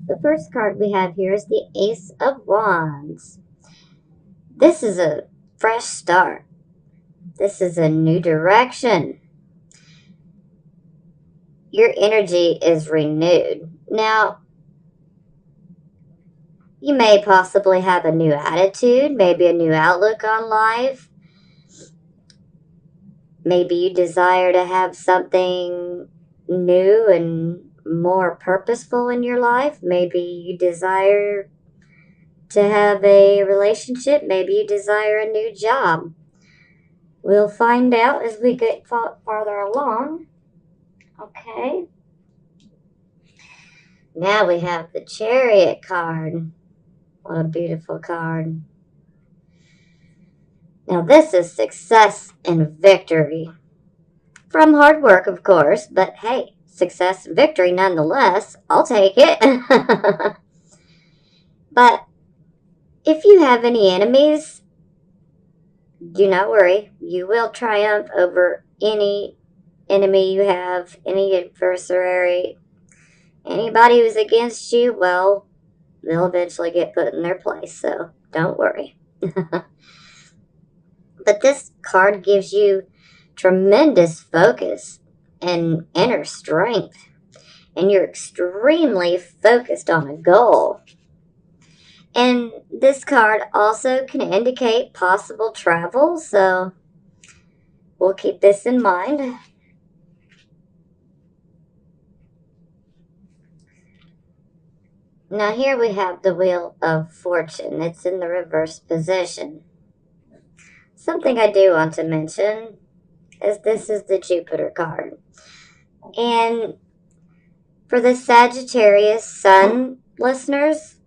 The first card we have here is the Ace of Wands. This is a fresh start. This is a new direction. Your energy is renewed. Now, you may possibly have a new attitude, maybe a new outlook on life. Maybe you desire to have something new and more purposeful in your life. Maybe you desire to have a relationship. Maybe you desire a new job. We'll find out as we get farther along. Okay. Now we have the Chariot card. What a beautiful card. Now this is success and victory. From hard work, of course, but hey, success and victory nonetheless. I'll take it. But if you have any enemies, do not worry. You will triumph over any enemy you have, any adversary. Anybody who's against you, well, they'll eventually get put in their place, so don't worry. But this card gives you tremendous focus and inner strength, and you're extremely focused on a goal. And this card also can indicate possible travel, so we'll keep this in mind. Now here we have the Wheel of Fortune. It's in the reverse position. Something I do want to mention is this is the Jupiter card. And for the Sagittarius Sun listeners,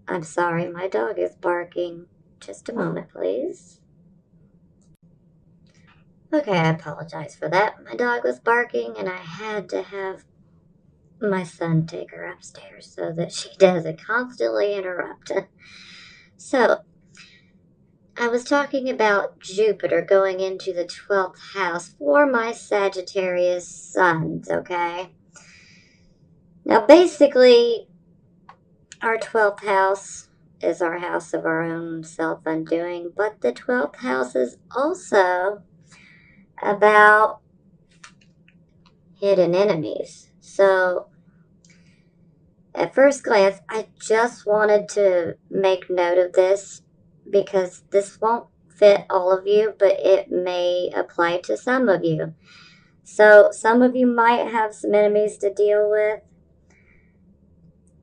I'm sorry, my dog is barking. Just a moment, please. Okay, I apologize for that. My dog was barking and I had to have my son take her upstairs so that she doesn't constantly interrupt. So, I was talking about Jupiter going into the 12th house for my Sagittarius sons, okay? Now, basically, our 12th house is our house of our own self-undoing, but the 12th house is also about hidden enemies. So, at first glance, I just wanted to make note of this because this won't fit all of you, but it may apply to some of you. So, some of you might have some enemies to deal with,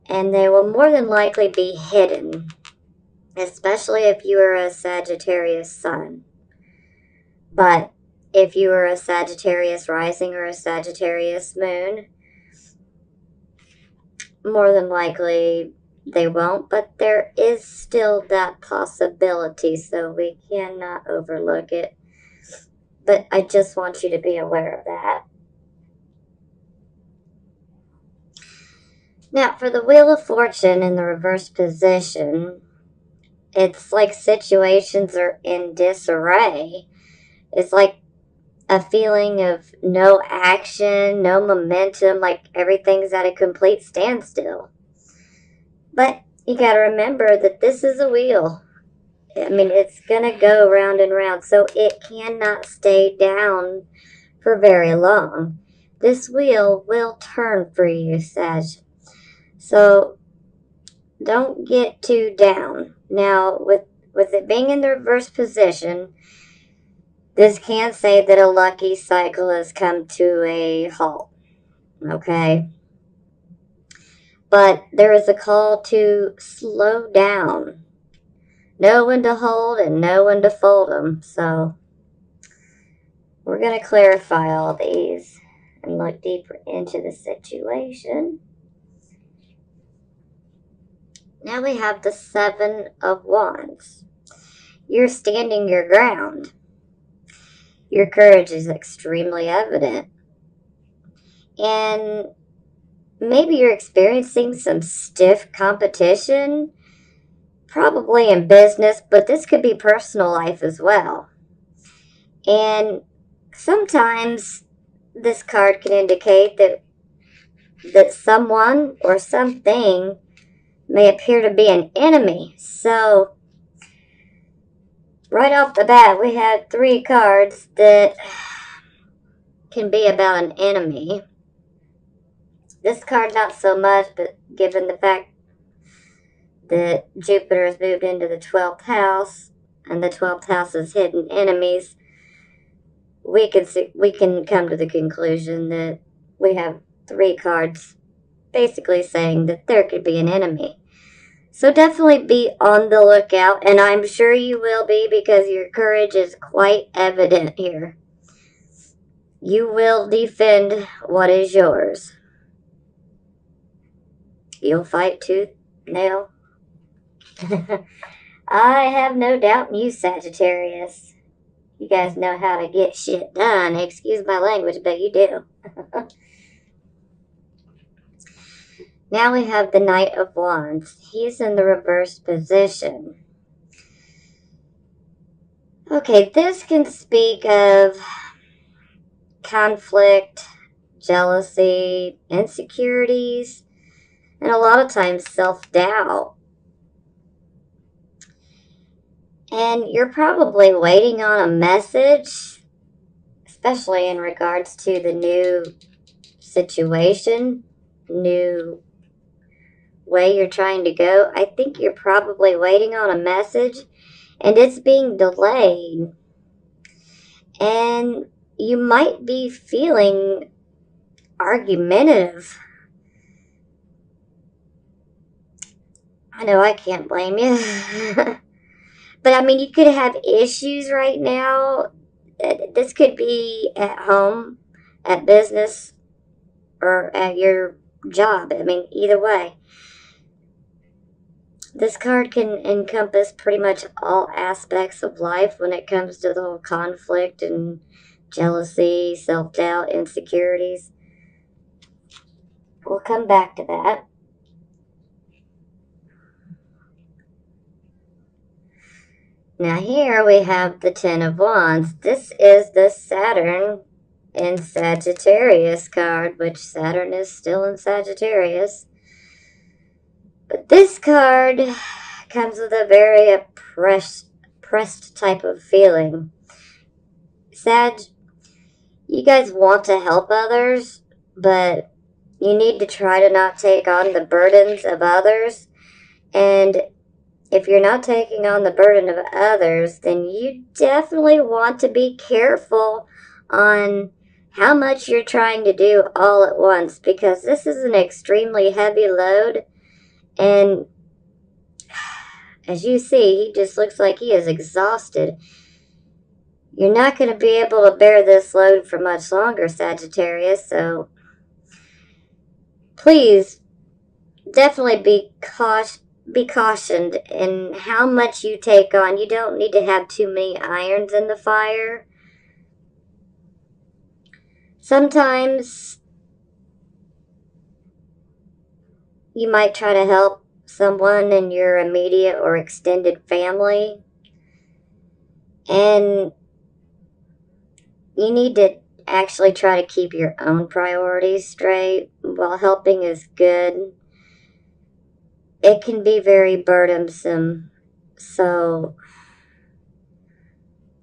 and they will more than likely be hidden, especially if you are a Sagittarius sun. But if you are a Sagittarius rising or a Sagittarius moon, more than likely they won't, but there is still that possibility, so we cannot overlook it. But I just want you to be aware of that. Now, for the Wheel of Fortune in the reverse position, it's like situations are in disarray. It's like a feeling of no action, no momentum, like everything's at a complete standstill. But you gotta remember that this is a wheel. I mean, it's gonna go round and round, so it cannot stay down for very long. This wheel will turn for you, Sag. So don't get too down. Now, with it being in the reverse position, this can say that a lucky cycle has come to a halt. Okay? But there is a call to slow down. Know when to hold and know when to fold them. So we're going to clarify all these and look deeper into the situation. Now we have the Seven of Wands. You're standing your ground. Your courage is extremely evident. And maybe you're experiencing some stiff competition, probably in business, but this could be personal life as well. And sometimes this card can indicate that that someone or something may appear to be an enemy. So, right off the bat, we had 3 cards that can be about an enemy. This card, not so much, but given the fact that Jupiter has moved into the 12th house, and the 12th house is hidden enemies, we can come to the conclusion that we have 3 cards basically saying that there could be an enemy. So definitely be on the lookout, and I'm sure you will be because your courage is quite evident here. You will defend what is yours. You'll fight tooth, nail. I have no doubt in you, Sagittarius. You guys know how to get shit done. Excuse my language, but you do. Now we have the Knight of Wands. He's in the reverse position. Okay, this can speak of conflict, jealousy, insecurities, and a lot of times self-doubt. And you're probably waiting on a message, especially in regards to the new situation, new way you're trying to go. I think you're probably waiting on a message and it's being delayed. And you might be feeling argumentative. I know I can't blame you. But I mean, you could have issues right now. This could be at home, at business, or at your job. I mean, either way. This card can encompass pretty much all aspects of life when it comes to the whole conflict and jealousy, self-doubt, insecurities. We'll come back to that. Now here we have the Ten of Wands. This is the Saturn in Sagittarius card, which Saturn is still in Sagittarius. But this card comes with a very oppressed type of feeling. Sag, you guys want to help others, but you need to try to not take on the burdens of others. And if you're not taking on the burden of others, then you definitely want to be careful on how much you're trying to do all at once, because this is an extremely heavy load. And as you see, he just looks like he is exhausted. You're not going to be able to bear this load for much longer, Sagittarius, so please definitely be cautioned in how much you take on. You don't need to have too many irons in the fire. Sometimes you might try to help someone in your immediate or extended family, and you need to actually try to keep your own priorities straight. While helping is good, it can be very burdensome. So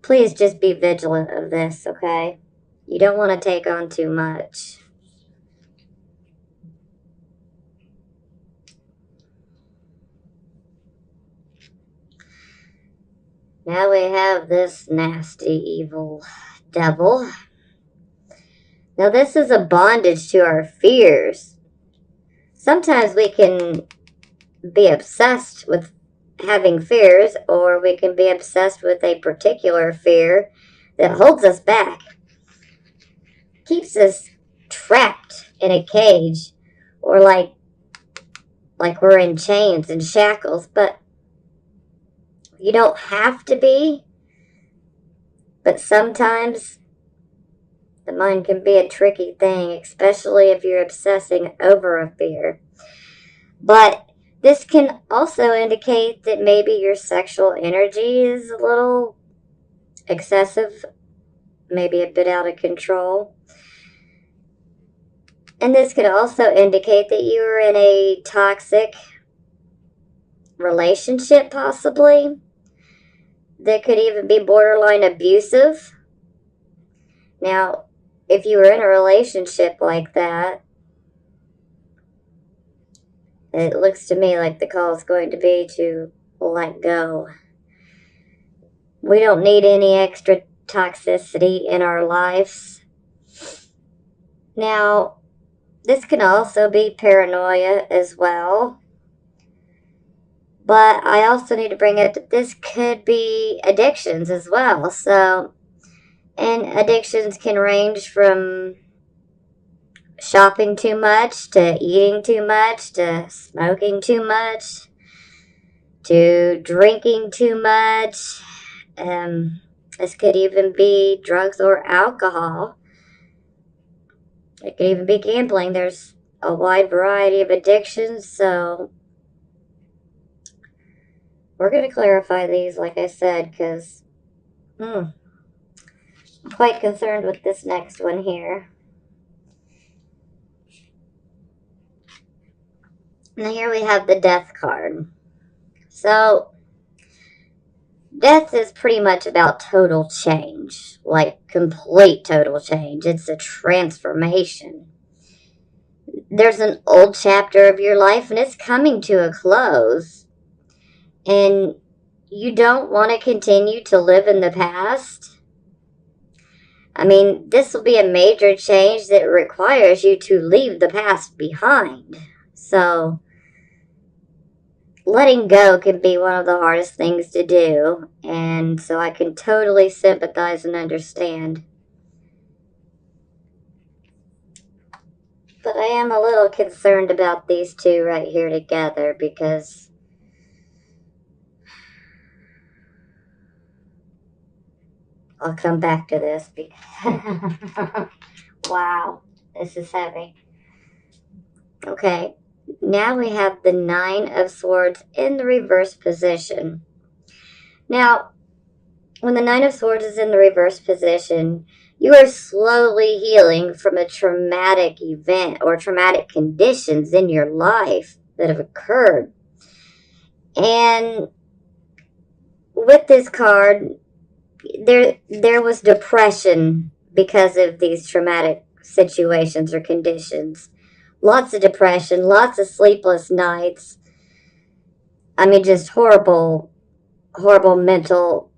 please just be vigilant of this, okay? You don't want to take on too much. Now we have this nasty, evil devil. Now this is a bondage to our fears. Sometimes we can be obsessed with having fears, or we can be obsessed with a particular fear that holds us back, keeps us trapped in a cage, or like we're in chains and shackles. But you don't have to be. But sometimes the mind can be a tricky thing, especially if you're obsessing over a fear. But this can also indicate that maybe your sexual energy is a little excessive, maybe a bit out of control. And this could also indicate that you were in a toxic relationship, possibly. That could even be borderline abusive. Now, if you were in a relationship like that, it looks to me like the call is going to be to let go. We don't need any extra toxicity in our lives. Now, this can also be paranoia as well. But I also need to bring up that this could be addictions as well. So, and addictions can range from shopping too much, to eating too much, to smoking too much, to drinking too much. This could even be drugs or alcohol. It could even be gambling. There's a wide variety of addictions, so we're going to clarify these, like I said, because I'm quite concerned with this next one here. Now here we have the Death card. So, death is pretty much about total change, like complete total change. It's a transformation. There's an old chapter of your life and it's coming to a close. And you don't want to continue to live in the past. I mean, this will be a major change that requires you to leave the past behind. So, letting go can be one of the hardest things to do, and so I can totally sympathize and understand. But I am a little concerned about these two right here together because I'll come back to this because wow, this is heavy. Okay. Now we have the Nine of Swords in the reverse position. Now, when the Nine of Swords is in the reverse position, you are slowly healing from a traumatic event or traumatic conditions in your life that have occurred. And with this card, there was depression because of these traumatic situations or conditions. Lots of depression, lots of sleepless nights. I mean, just horrible, horrible mental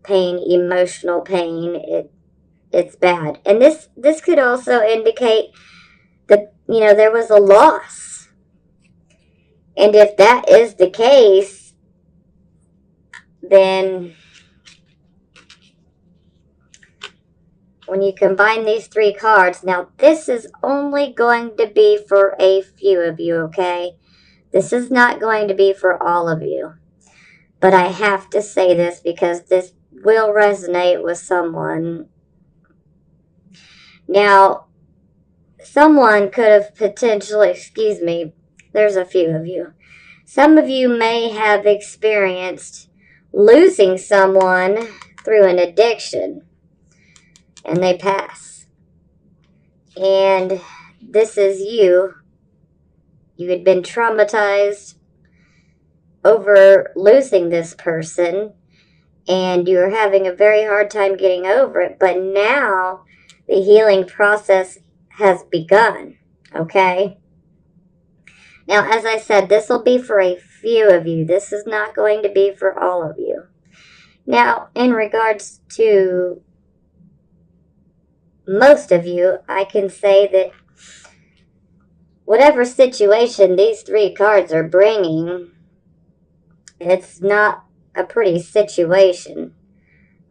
pain, emotional pain. It's bad. And this could also indicate that, there was a loss. And if that is the case, then when you combine these three cards, now this is only going to be for a few of you, okay? This is not going to be for all of you. But I have to say this because this will resonate with someone. Now, someone could have potentially, there's a few of you. Some of you may have experienced losing someone through an addiction. And they pass. And this is you. You had been traumatized over losing this person. And you were having a very hard time getting over it. But now the healing process has begun. Okay? Now, as I said, this will be for a few of you. This is not going to be for all of you. Now, in regards to most of you, I can say that whatever situation these three cards are bringing, it's not a pretty situation,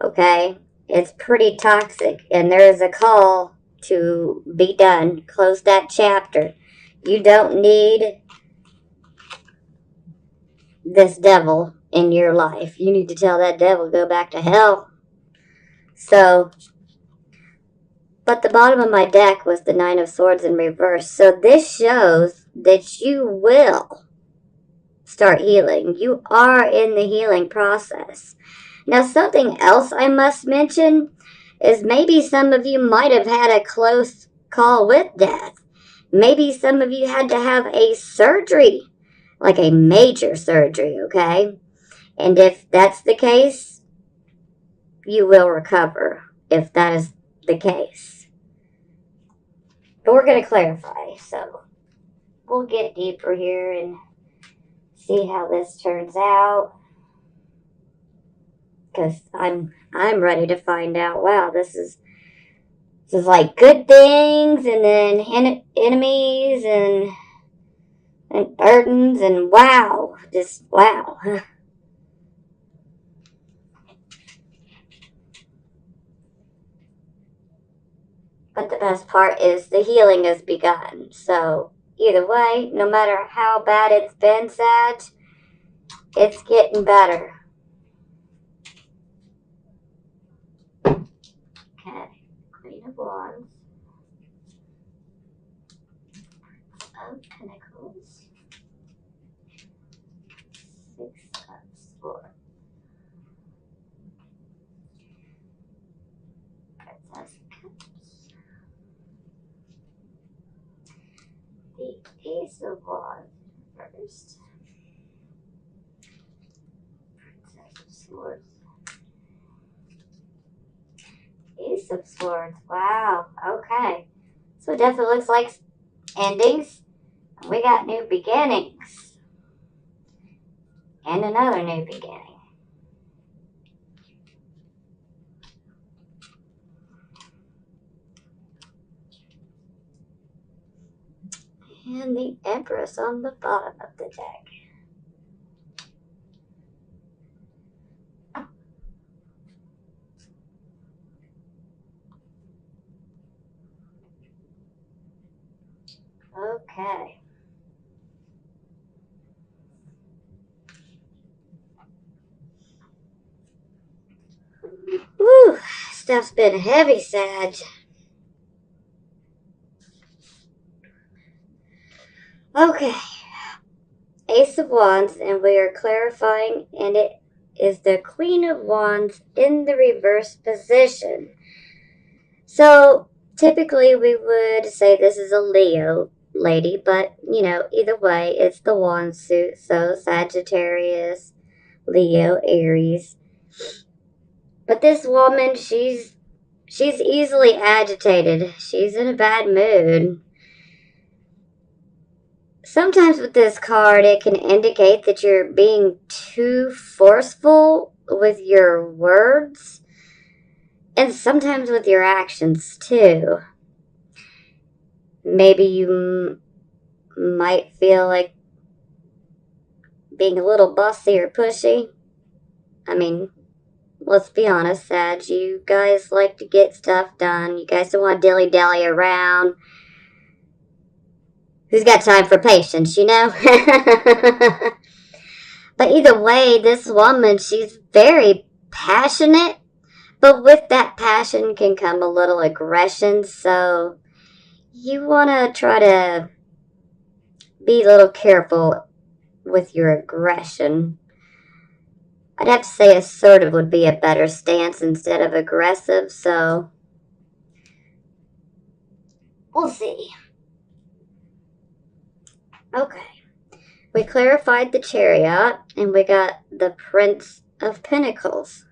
okay? It's pretty toxic, and there is a call to be done. Close that chapter. You don't need this devil in your life. You need to tell that devil, go back to hell. So, but the bottom of my deck was the Nine of Swords in reverse. So this shows that you will start healing. You are in the healing process. Now, something else I must mention is maybe some of you might have had a close call with death. Maybe some of you had to have a surgery, like a major surgery, okay? And if that's the case, you will recover if that is the case. But we're going to clarify, so we'll get deeper here and see how this turns out. Because I'm ready to find out. Wow, this is like good things and then enemies and burdens and wow. Just wow. But the best part is the healing has begun. So either way, no matter how bad it's been, Sag, it's getting better. Okay, Queen of Wands. Of Pentacles. Six of Swords. Princess Cups. The Ace of Wands first. Princess of Swords. Ace of Swords. Wow. Okay. So it definitely looks like endings. We got new beginnings. And another new beginning. And the Empress on the bottom of the deck. Okay. Woo! Stuff's been heavy, Sag. Okay. Ace of Wands, and we are clarifying, and it is the Queen of Wands in the reverse position. So, typically we would say this is a Leo lady, but, you know, either way, it's the wand suit. So, Sagittarius, Leo, Aries. But this woman, she's easily agitated. She's in a bad mood. Sometimes with this card, it can indicate that you're being too forceful with your words and sometimes with your actions too. Maybe you might feel like being a little bossy or pushy. I mean, let's be honest, Sag, you guys like to get stuff done. You guys don't want to dilly-dally around. Who's got time for patience, you know? But either way, this woman, she's very passionate. But with that passion can come a little aggression. So you want to try to be a little careful with your aggression. I'd have to say assertive would be a better stance instead of aggressive. So we'll see. Okay. We clarified the Chariot, and we got the Prince of Pentacles.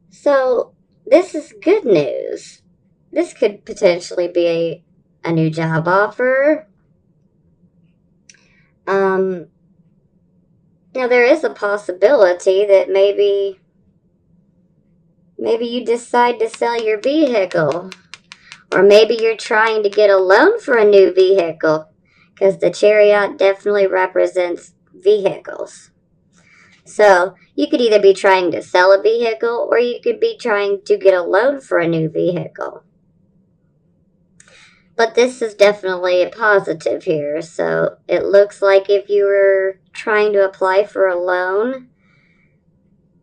So, this is good news. This could potentially be a new job offer. Now, there is a possibility that maybe you decide to sell your vehicle. Or maybe you're trying to get a loan for a new vehicle. Because the Chariot definitely represents vehicles. So, you could either be trying to sell a vehicle or you could be trying to get a loan for a new vehicle. But this is definitely a positive here. So, it looks like if you were trying to apply for a loan,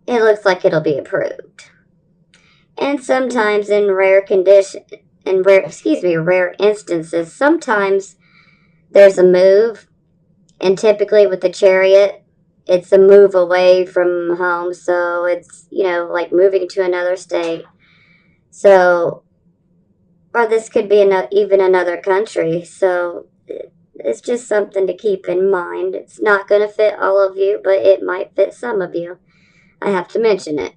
it looks like it'll be approved. And sometimes in rare instances, sometimes there's a move, and typically with the Chariot, it's a move away from home, so it's, you know, like moving to another state. So, Or this could be even another country, so it's just something to keep in mind. It's not going to fit all of you, but it might fit some of you. I have to mention it.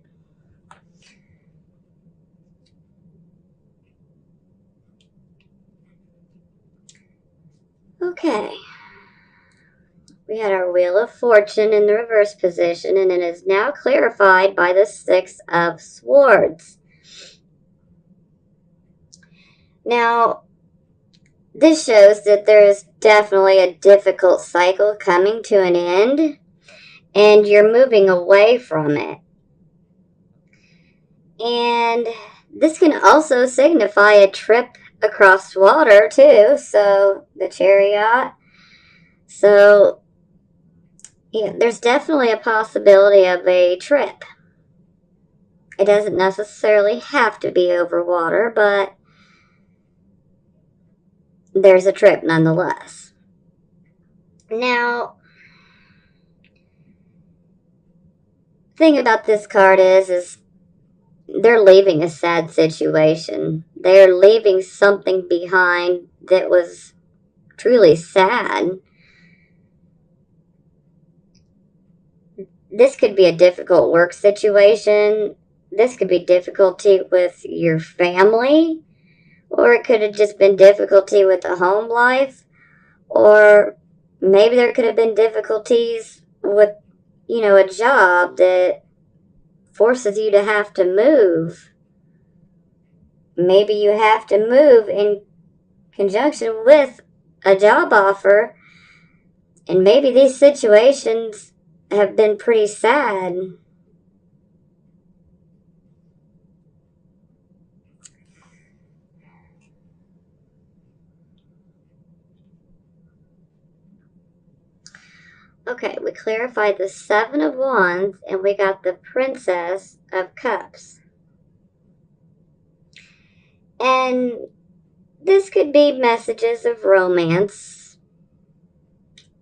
Okay. We had our Wheel of Fortune in the reverse position, and it is now clarified by the Six of Swords. Now, this shows that there is definitely a difficult cycle coming to an end, and you're moving away from it. And this can also signify a trip across water, too, so the Chariot. So, yeah, there's definitely a possibility of a trip. It doesn't necessarily have to be over water, but there's a trip nonetheless. Now, the thing about this card is they're leaving a sad situation. They're leaving something behind that was truly sad. This could be a difficult work situation. This could be difficulty with your family. Or it could have just been difficulty with the home life. Or maybe there could have been difficulties with, a job that forces you to have to move. Maybe you have to move in conjunction with a job offer. And maybe these situations have been pretty sad. Okay, we clarified the Seven of Wands, and we got the Princess of Cups. And this could be messages of romance,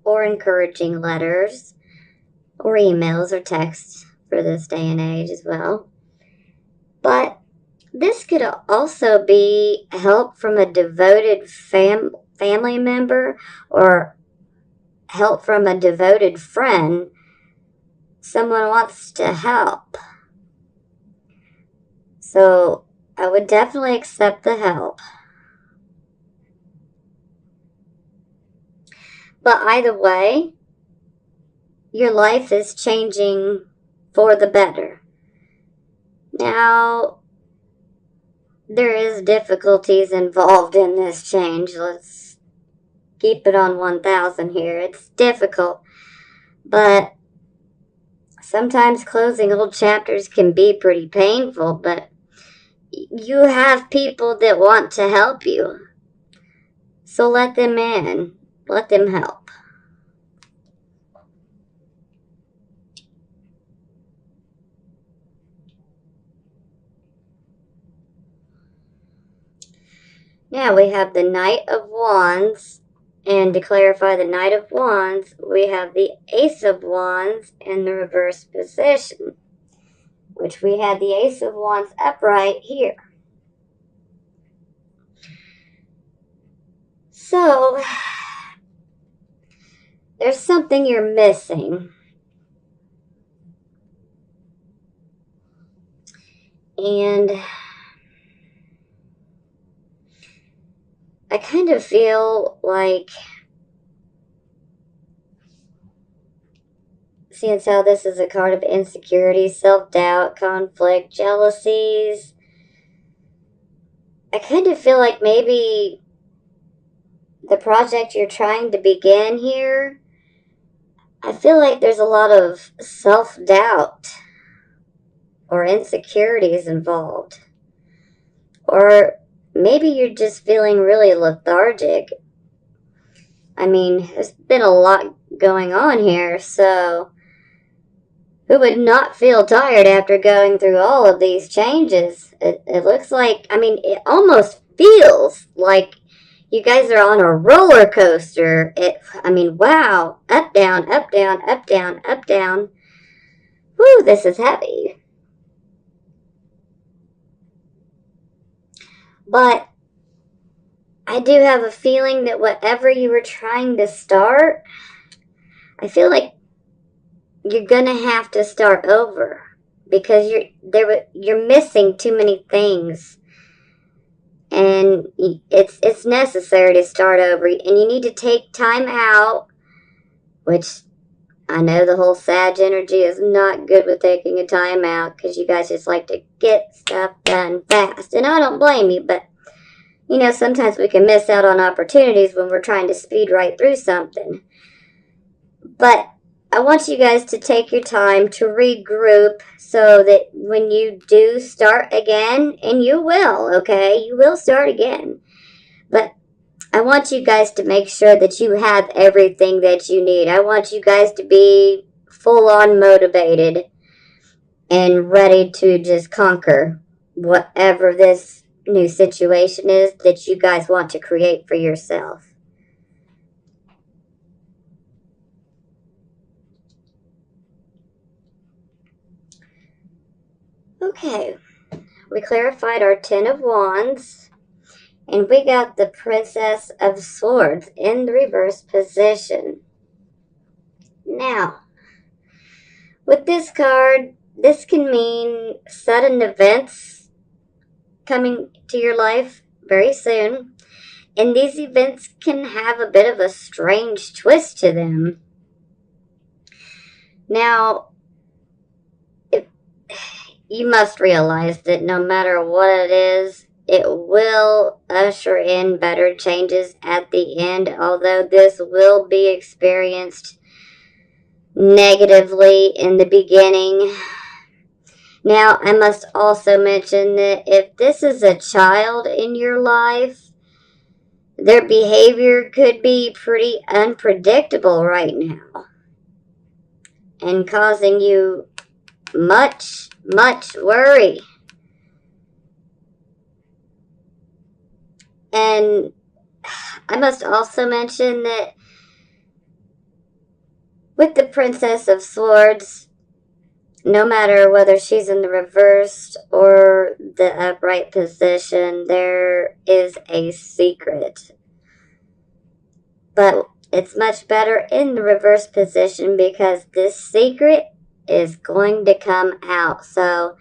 or encouraging letters, or emails or texts for this day and age as well. But this could also be help from a devoted family member, or help from a devoted friend. Someone wants to help. So I would definitely accept the help. But either way, your life is changing for the better. Now, there is difficulties involved in this change. Let's keep it on 1,000 here. It's difficult, but sometimes closing old chapters can be pretty painful, but you have people that want to help you. So let them in. Let them help. Now we have the Knight of Wands. And to clarify the Knight of Wands, we have the Ace of Wands in the reverse position, which we had the Ace of Wands upright here. So, there's something you're missing. And I kind of feel like, seeing how this is a card of insecurity, self-doubt, conflict, jealousies, I kind of feel like maybe the project you're trying to begin here, I feel like there's a lot of self-doubt or insecurities involved. Or maybe you're just feeling really lethargic. I mean, there's been a lot going on here, so who would not feel tired after going through all of these changes? It looks like, it almost feels like you guys are on a roller coaster. Wow. Up, down, up, down, up, down, up, down. Whew, this is heavy. But I do have a feeling that whatever you were trying to start, I feel like you're gonna have to start over because you're missing too many things, and it's necessary to start over, and you need to take time out, which I know the whole Sag energy is not good with taking a time out because you guys just like to get stuff done fast, and I don't blame you, but sometimes we can miss out on opportunities when we're trying to speed right through something. But I want you guys to take your time to regroup so that when you do start again, and you will, okay? You will start again. But I want you guys to make sure that you have everything that you need. I want you guys to be full on motivated and ready to just conquer whatever this new situation is that you guys want to create for yourself. Okay, we clarified our Ten of Wands, and we got the Princess of Swords in the reverse position. Now, with this card, this can mean sudden events coming to your life very soon, and these events can have a bit of a strange twist to them. Now, you must realize that no matter what it is, it will usher in better changes at the end, although this will be experienced negatively in the beginning. Now, I must also mention that if this is a child in your life, their behavior could be pretty unpredictable right now and causing you much worry. And I must also mention that with the Princess of Swords, no matter whether she's in the reversed or the upright position, there is a secret. But it's much better in the reverse position because this secret is going to come out. So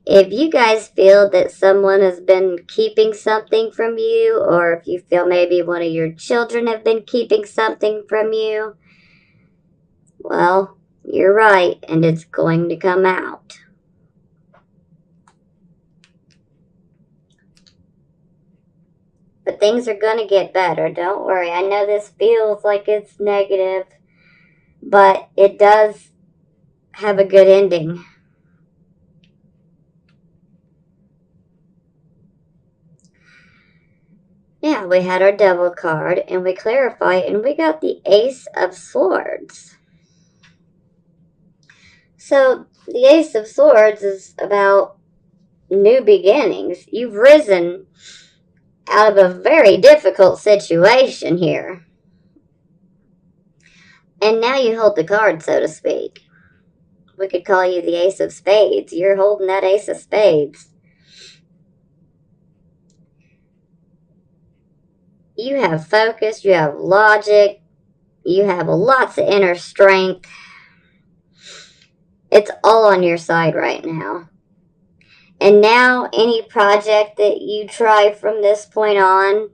if you guys feel that someone has been keeping something from you, or if you feel maybe one of your children have been keeping something from you, well, you're right, and it's going to come out. But things are going to get better. Don't worry. I know this feels like it's negative, but it does have a good ending. Now, we had our Devil card, and we clarified, and we got the Ace of Swords. So, the Ace of Swords is about new beginnings. You've risen out of a very difficult situation here. And now you hold the card, so to speak. We could call you the Ace of Spades. You're holding that Ace of Spades. You have focus, you have logic, you have lots of inner strength. It's all on your side right now. And now any project that you try from this point on,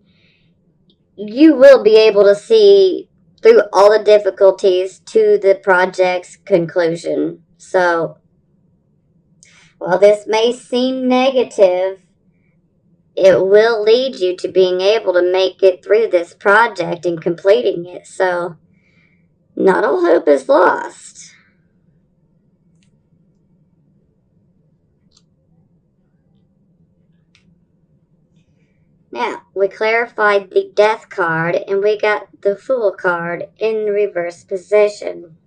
you will be able to see through all the difficulties to the project's conclusion. So, while this may seem negative, it will lead you to being able to make it through this project and completing it. So, not all hope is lost. Now, we clarified the Death card, and we got the Fool card in the reverse position.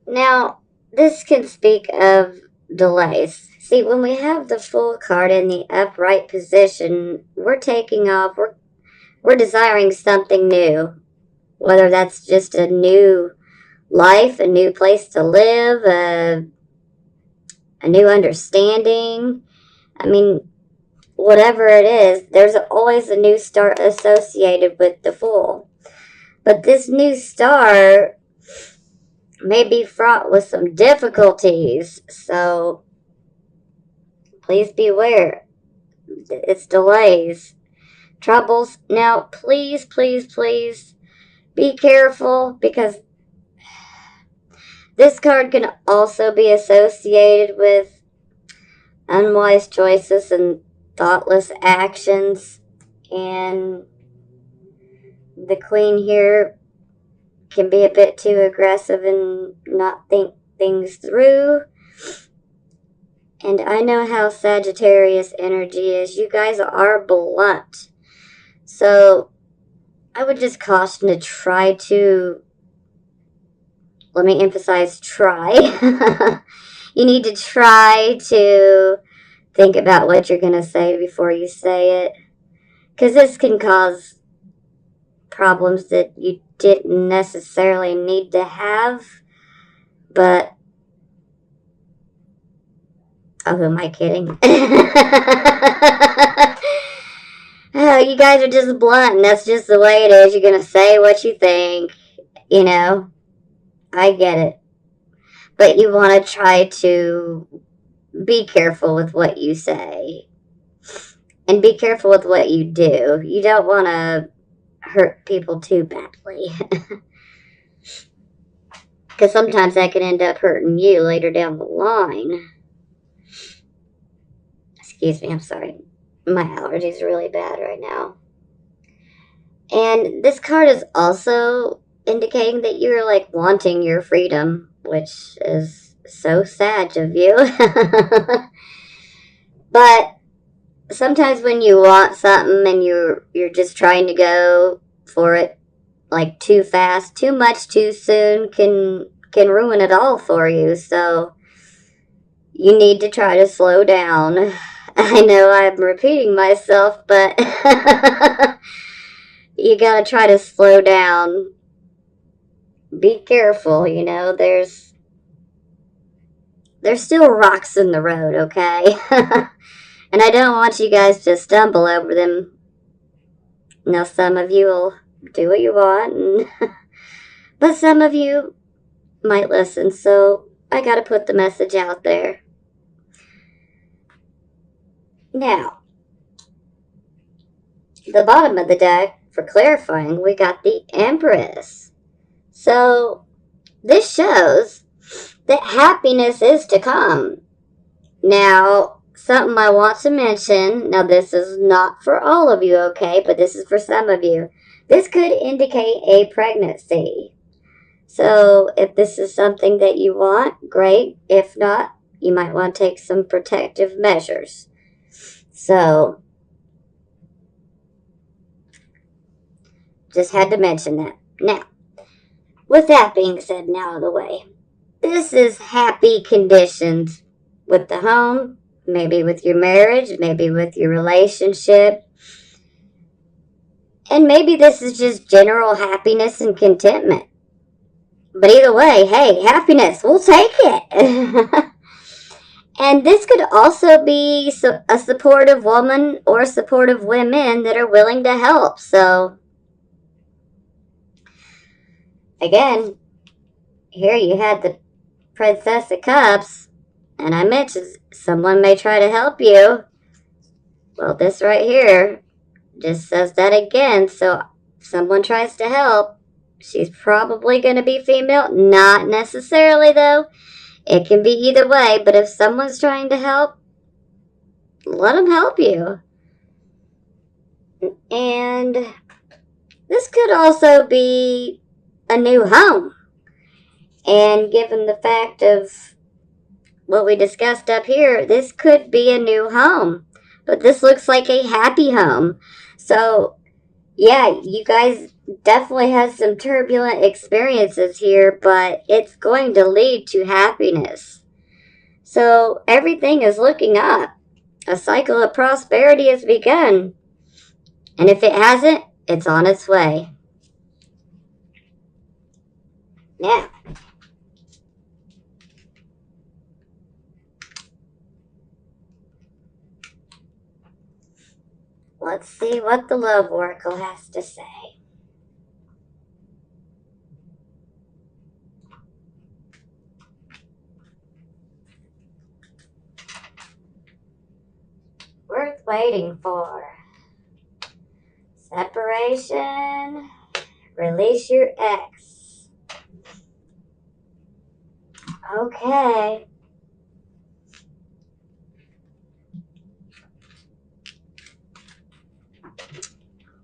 Now, this can speak of delays. See, when we have the Fool card in the upright position, we're taking off, we're desiring something new. Whether that's just a new life, a new place to live, a new understanding. I mean, whatever it is, there's always a new start associated with the Fool. But this new start may be fraught with some difficulties, so please beware. It's delays, troubles. Now, please, please, please be careful, because this card can also be associated with unwise choices and thoughtless actions. And the Queen here can be a bit too aggressive and not think things through. And I know how Sagittarius energy is. You guys are blunt. So I would just caution to try to, let me emphasize, try. You need to try to think about what you're going to say before you say it. Because this can cause problems that you didn't necessarily need to have. But, oh, who am I kidding? Oh, you guys are just blunt, and that's just the way it is. You're going to say what you think. You know, I get it. But you want to try to be careful with what you say. And be careful with what you do. You don't want to hurt people too badly. Because sometimes that can end up hurting you later down the line. Excuse me, I'm sorry. My allergies are really bad right now. And this card is also indicating that you're like wanting your freedom, which is so sad of you. But sometimes when you want something and you're just trying to go for it like too fast, too much too soon can ruin it all for you. So you need to try to slow down. I know I'm repeating myself, but you gotta try to slow down. Be careful, you know, there's still rocks in the road, okay? And I don't want you guys to stumble over them. Now, some of you will do what you want, but some of you might listen, so I gotta put the message out there. Now, the bottom of the deck, for clarifying, we got the Empress. So, this shows that happiness is to come. Now, something I want to mention, now this is not for all of you, okay, but this is for some of you. This could indicate a pregnancy. So, if this is something that you want, great. If not, you might want to take some protective measures. So, just had to mention that. Now, with that being said and out of the way, this is happy conditions with the home, maybe with your marriage, maybe with your relationship. And maybe this is just general happiness and contentment. But either way, hey, happiness, we'll take it. And this could also be a supportive woman or supportive women that are willing to help. So, again, here you had the Princess of Cups, and I mentioned someone may try to help you. Well, this right here just says that again. So, if someone tries to help, she's probably going to be female. Not necessarily, though. It can be either way, but if someone's trying to help, let them help you. And this could also be a new home. And given the fact of what we discussed up here, this could be a new home. But this looks like a happy home. So, yeah, you guys definitely had some turbulent experiences here, but it's going to lead to happiness. So, everything is looking up. A cycle of prosperity has begun. And if it hasn't, it's on its way. Now, see what the Love Oracle has to say. Worth waiting for. Separation. Release your ex. Okay.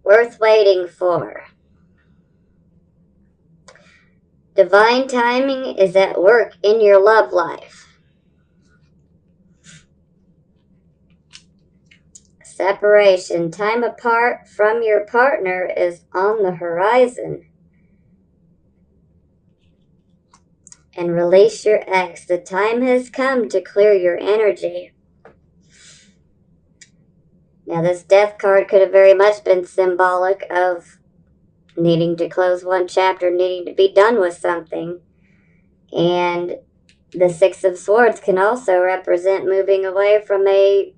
Worth waiting for. Divine timing is at work in your love life. Separation. Time apart from your partner is on the horizon. And release your ex. The time has come to clear your energy. Now, this Death card could have very much been symbolic of needing to close one chapter, needing to be done with something. And the Six of Swords can also represent moving away from a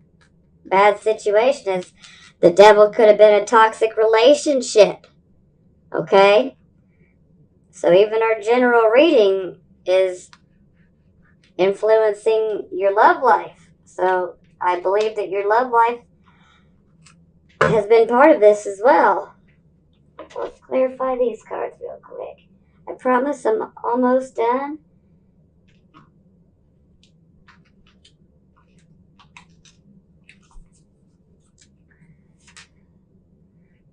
bad situation, as the Devil could have been a toxic relationship. Okay? So even our general reading is influencing your love life. So I believe that your love life has been part of this as well. Let's clarify these cards real quick. I promise I'm almost done.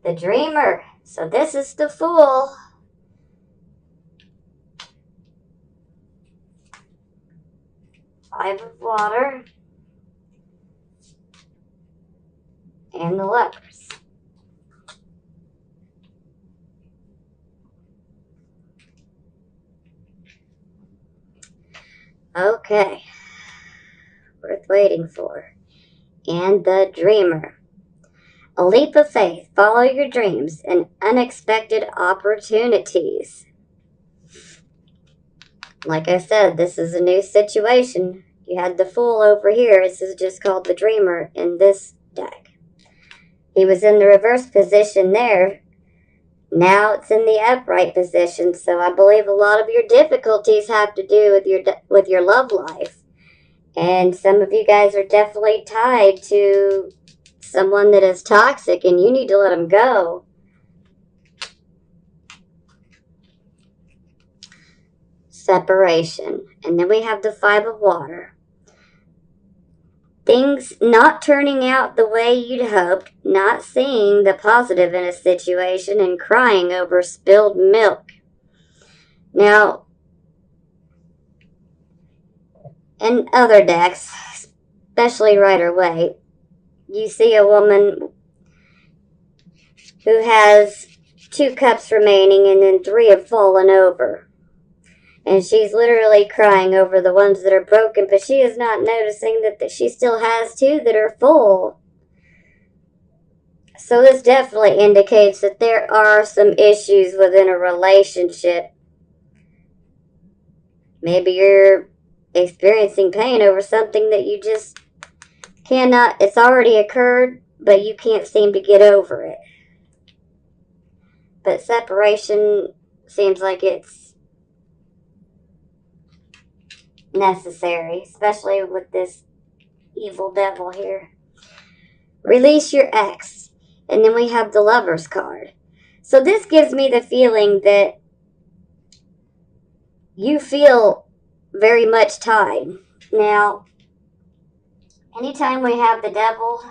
The Dreamer. So this is the Fool. Five of Water. And the Lovers. Okay. Worth waiting for. And the Dreamer. A leap of faith. Follow your dreams and unexpected opportunities. Like I said, this is a new situation. You had the Fool over here. This is just called the Dreamer in this deck. He was in the reverse position there. Now it's in the upright position. So I believe a lot of your difficulties have to do with your love life. And some of you guys are definitely tied to someone that is toxic, and you need to let them go. Separation. And then we have the Five of Water. Things not turning out the way you'd hoped, not seeing the positive in a situation, and crying over spilled milk. Now, in other decks, especially Rider-Waite, you see a woman who has 2 cups remaining and then 3 have fallen over. And she's literally crying over the ones that are broken, but she is not noticing that she still has 2 that are full. So this definitely indicates that there are some issues within a relationship. Maybe you're experiencing pain over something that you just cannot, it's already occurred, but you can't seem to get over it. But separation seems like it's necessary, especially with this evil devil here. Release your ex. And then we have the Lovers card. So this gives me the feeling that you feel very much tied. Now, anytime we have the Devil,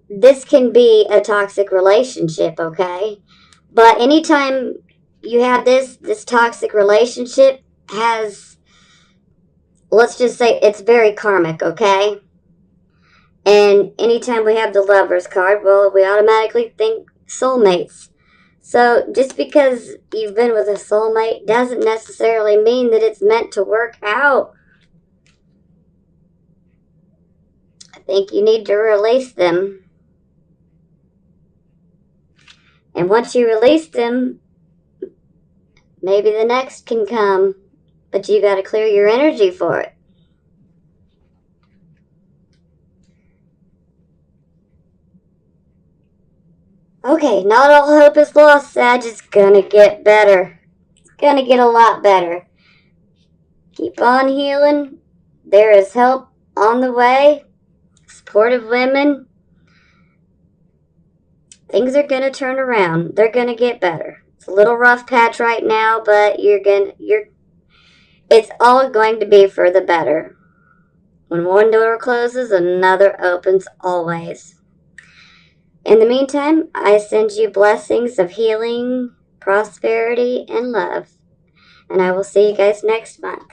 this can be a toxic relationship, okay? But anytime you have this toxic relationship has, let's just say it's very karmic, okay? And anytime we have the Lovers card, well, we automatically think soulmates. So just because you've been with a soulmate doesn't necessarily mean that it's meant to work out. I think you need to release them. And once you release them, maybe the next can come. But you got to clear your energy for it. Okay, not all hope is lost, Sag. It's gonna get better. It's gonna get a lot better. Keep on healing. There is help on the way. Supportive women. Things are gonna turn around. They're gonna get better. It's a little rough patch right now, but it's all going to be for the better. When one door closes, another opens always. In the meantime, I send you blessings of healing, prosperity, and love. And I will see you guys next month.